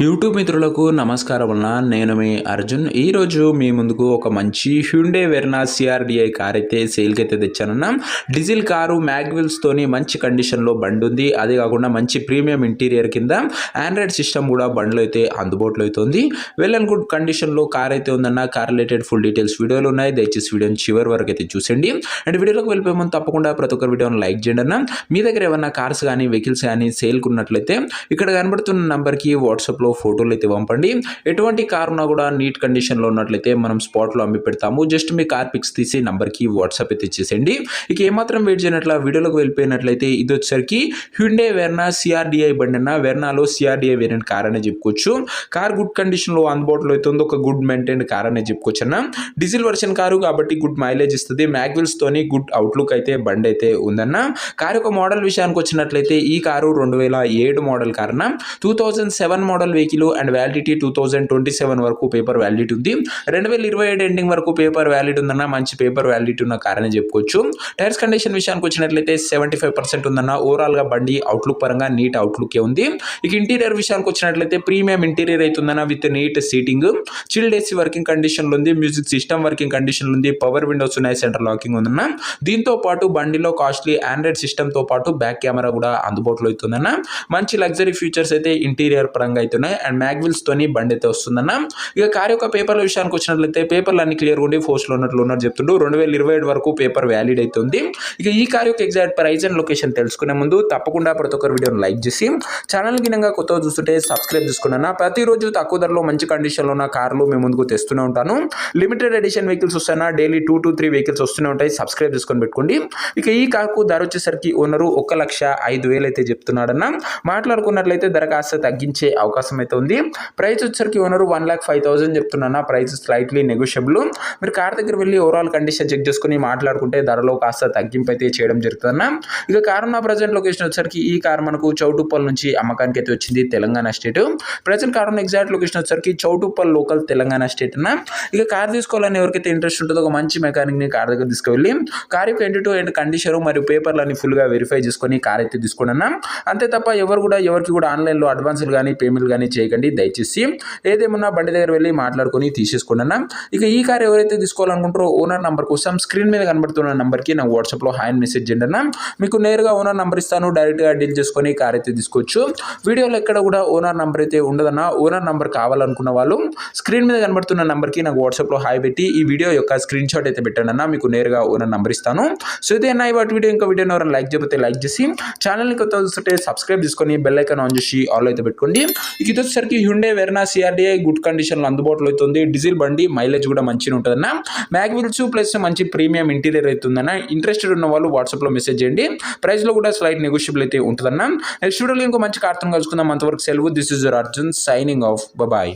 YouTube మిత్రులకు నమస్కారం అన్న నేను మీ అర్జున్. ఈరోజు మీ ముందుకు ఒక మంచి హ్యుండే వెర్నా సిఆర్డిఐ కార్ అయితే సేల్కి అయితే తెచ్చానన్న. డీజిల్ కారు మ్యాగ్విల్స్తోని మంచి కండిషన్లో బండి ఉంది. అదే కాకుండా మంచి ప్రీమియం ఇంటీరియర్ కింద ఆండ్రాయిడ్ సిస్టమ్ కూడా బండిలో అయితే అందుబాటులో అయితే ఉంది. వెల్ అండ్ గుడ్ కండిషన్లో కార్ అయితే ఉందన్న. కార్ రిలేటెడ్ ఫుల్ డీటెయిల్స్ వీడియోలు ఉన్నాయి, దయచేసి వీడియోని చివరి వరకు అయితే చూసండి. అండ్ వీడియోలోకి వెళ్ళిపోయే ముందు తప్పకుండా ప్రతి ఒక్కరు వీడియోని లైక్ చేయండి అన్న. మీ దగ్గర ఏమన్నా కార్స్ కానీ వెహికల్స్ కానీ సేల్కి ఉన్నట్లయితే ఇక్కడ కనబడుతున్న నంబర్కి వాట్సాప్ ఫోటోలు అయితే పంపండి. ఎటువంటి కార్ ఉన్నా కూడా నీట్ కండిషన్లో ఉన్నట్లయితే మనం స్పాట్లో అమ్మి పెడతాము. జస్ట్ మీ కార్ పిక్స్ తీసి నంబర్కి వాట్సాప్ అయితే ఇచ్చేసేయండి. ఇక ఏమాత్రం వెయిట్ చేయనట్ల వీడియోలోకి వెళ్ళిపోయినట్లయితే ఇది వచ్చేసరికి హ్యుండే వెర్నా సిఆర్డిఐ బండి అన్న. వెర్నాలో సిఆర్డిఐ వేరియంట్ కార్ అనే చెప్పుకోవచ్చు. కార్ గుడ్ కండిషన్లో అందుబాటులో అయితే ఉంది. ఒక గుడ్ మెయింటైన్ కార్ అనే చెప్పుకోవచ్చు అన్న. డీజిల్ వర్షన్ కారు కాబట్టి గుడ్ మైలేజ్ ఇస్తుంది. మ్యాగ్విల్స్ తోని గుడ్ అవుట్లుక్ అయితే బండి అయితే ఉందన్న. కార్ యొక్క మోడల్ విషయానికి వచ్చినట్లయితే ఈ కారు 2007 మోడల్ కార్ అన్న. 2007 మోడల్ వెహికల్ అండ్ వ్యాలిడిటీ 2027 వరకు పేపర్ వ్యాలిడిటీ ఉంది. 2027 ఎండింగ్ వరకు పేపర్ వ్యాలిడ్ ఉందన్న. మంచి పేపర్ వ్యాలిడిటీ ఉన్న కార్ అని చెప్పుకోవచ్చు. టైర్స్ కండిషన్ విషయానికి వచ్చినట్లయితే 75% ఉందన్న. ఓవరాల్ గా బండి అవుట్లుక్ పరంగా నీట్ అవుట్లుక్ ఉంది. ఇక ఇంటీరియర్ విషయానికి వచ్చినట్లయితే ప్రీమియం ఇంటీరియర్ అవుతుందన్న. With neat seating, chilled AC working condition లో ఉంది. మ్యూజిక్ సిస్టమ్ వర్కింగ్ కండిషన్ ఉంది. పవర్ విండోస్ ఉన్నాయి. సెంటర్ లాకింగ్ ఉందన్న. దీంతో పాటు బండిలో కాస్ట్లీ ఆండ్రాయిడ్ సిస్టమ్ తో పాటు బ్యాక్ కెమెరా కూడా అందుబాటులో అవుతుందన్న. మంచి లగ్జరీ ఫీచర్స్ అయితే ఇంటీరియర్ పరంగా అవుతున్నాయి. అండ్ మ్యాగ్విల్స్ తోని బండి అయితే వస్తుందన్న. ఇక కార్ యొక్క పేపర్ల విషయానికి వచ్చినట్లయితే పేపర్లు అన్ని క్లియర్ ఉండి ఫోర్స్ లో ఉన్నట్టు చెప్తుండ్రు. 2027 వరకు పేపర్ వ్యాలిడ్ అవుతుంది. ఇక ఈ కార్ యొక్క ఎగ్జాక్ట్ ప్రైస్ అండ్ లొకేషన్ తెలుసుకునే ముందు తప్పకుండా ప్రతి ఒక్కరు వీడియోని లైక్ చేసి ఛానల్ గినంగా కొత్తగా చూస్తుంటే సబ్స్క్రైబ్ చేసుకున్నా. ప్రతిరోజు తక్కువ ధరలో మంచి కండిషన్లో ఉన్న కార్లు మేము ముందుకు తెస్తూనే ఉంటాను. లిమిటెడ్ ఎడిషన్ వెహికల్స్ వస్తానా డైలీ 2 to 3 వెహికల్స్ వస్తూనే ఉంటాయి. సబ్స్క్రైబ్ చేసుకొని పెట్టుకోండి. ఇక ఈ కార్కు ధర వచ్చేసరికి ఓనరు 1,05,000 అయితే చెప్తున్నాడన్న. మాట్లాడుకున్నట్లయితే ధర కాస్త తగ్గించే అవకాశం అయితే ఉంది. ప్రైస్ వచ్చేసరికి ఓనరు 1,05,000 చెప్తున్నా. Price slightly negotiable. మీరు కార్ దగ్గర వెళ్ళి ఓవరాల్ కండిషన్ చెక్ చేసుకుని మాట్లాడుకుంటే ధరలో కాస్త తగ్గింపు అయితే చేయడం జరుగుతుందన్న. ఇక కార్ ఉన్న ప్రజెంట్ లొకేషన్ వచ్చేసరికి ఈ కార్ మనకు చౌటుప్పల్ నుంచి అమ్మకానికి అయితే వచ్చింది, తెలంగాణ స్టేట్. ప్రజెంట్ కార్ ఉన్న ఎగ్జాక్ట్ లొకేషన్ వచ్చేసరికి చౌటుప్పల్ లోకల్, తెలంగాణ స్టేట్ అన్న. ఇక కార్ తీసుకోవాలని ఎవరికైతే ఇంట్రెస్ట్ ఉంటుందో ఒక మంచి మెకానిక్ ని కార్ దగ్గర తీసుకువెళ్ళి కార్ యొక్క ఎండ్ టు ఎండ్ కండిషన్ మరియు పేపర్లని ఫుల్ గా వెరిఫై చేసుకొని కార్ అయితే తీసుకోండి అన్న. అంతే తప్ప ఎవరికి కూడా ఆన్లైన్ లో అడ్వాన్సులు కానీ పేమెంట్లు కానీ చేయకండి దయచేసి. ఏదేమన్నా బండి దగ్గర వెళ్ళి మాట్లాడుకొని తీసేసుకోండి అన్న. ఇక ఈ కార్ ఎవరైతే తీసుకోవాలనుకుంటారో ఓనర్ నంబర్ కోసం స్క్రీన్ మీద కనబడుతున్న నంబర్కి నాకు వాట్సాప్లో హాయ్ అని మెసేజ్ చేయండి అన్న. మీకు నేరుగా ఓనర్ నంబర్ ఇస్తాను. డైరెక్ట్గా డీల్ చేసుకొని కార్ అయితే తీసుకోవచ్చు. వీడియోలో ఎక్కడ కూడా ఓనర్ నంబర్ అయితే ఉండదన్న. ఓనర్ నంబర్ కావాలనుకున్న వాళ్ళు స్క్రీన్ మీద కనబడుతున్న నంబర్కి నాకు వాట్సాప్లో హాయ్ పెట్టి ఈ వీడియో యొక్క స్క్రీన్ షాట్ అయితే పెట్టండి అన్న. మీకు నేరుగా ఓనర్ నంబర్ ఇస్తాను. సో ఇదే అన్న ఇవాటి వీడియో. ఇంకా వీడియోని ఎవరైనా లైక్ చేయకపోతే లైక్ చేసి ఛానల్ని కొత్త చూస్తుంటే సబ్స్క్రైబ్ చేసుకొని బెల్ ఐకాన్ ఆన్ చేసి ఆల్ అయితే పెట్టుకోండి. ఇక ఇది వచ్చేసరికి హ్యుండే వెర్నా సిఆర్డిఐ గుడ్ కండిషన్లో అందుబాటులో అవుతుంది. డీజిల్ బండి, మైలేజ్ కూడా మంచిగా ఉంటుందన్న. మ్యాగ్విల్స్ ప్లస్ మంచి ప్రీమియం ఇంటీరియర్ అవుతుందన్న. ఇంట్రెస్టెడ్ ఉన్న వాళ్ళు వాట్సాప్లో మెసేజ్ చేయండి. ప్రైస్లో కూడా స్లైట్ నెగోషియబుల్ అయితే ఉంటుందన్న. నెక్స్ట్ వీడియోలో ఇంకో మంచి కార్తను కలుసుకుందాం. అంతవరకు సెలవు. This is your Arjun signing off. Bye.